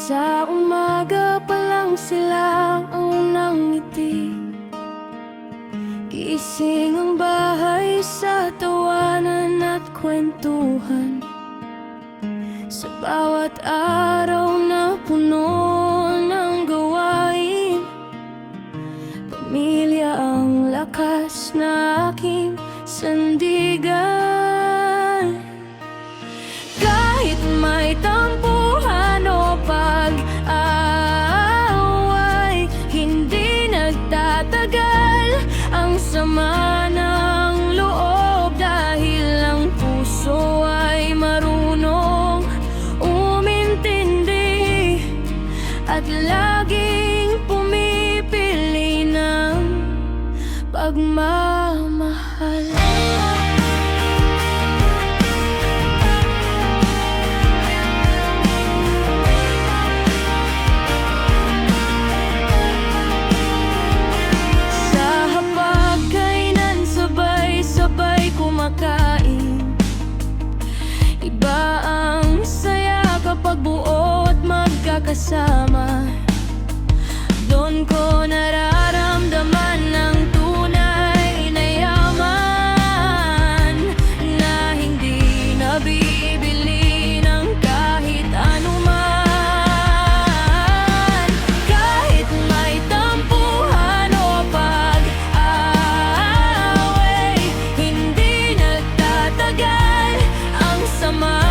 Sa umaga pa lang sila ang unang ngiti. Gising ang bahay sa tawanan at kwentuhan. Sa bawat araw na puno ng gawain, pamilya ang lakas na aking sandigan. Kahit may tampuhan o pag-aaway, hindi nagtatagal ang sama ng loob, dahil ang puso ay marunong umintindi at laging pumipili ng pagmamahal. Kumakain, iba ang saya kapag buo at magkakasama. Doon ko nararamdaman ng tunay na yaman, na hindi nabibili ng kahit anuman. Kahit may tampuhan o pag-away, hindi nagtatagal ang sama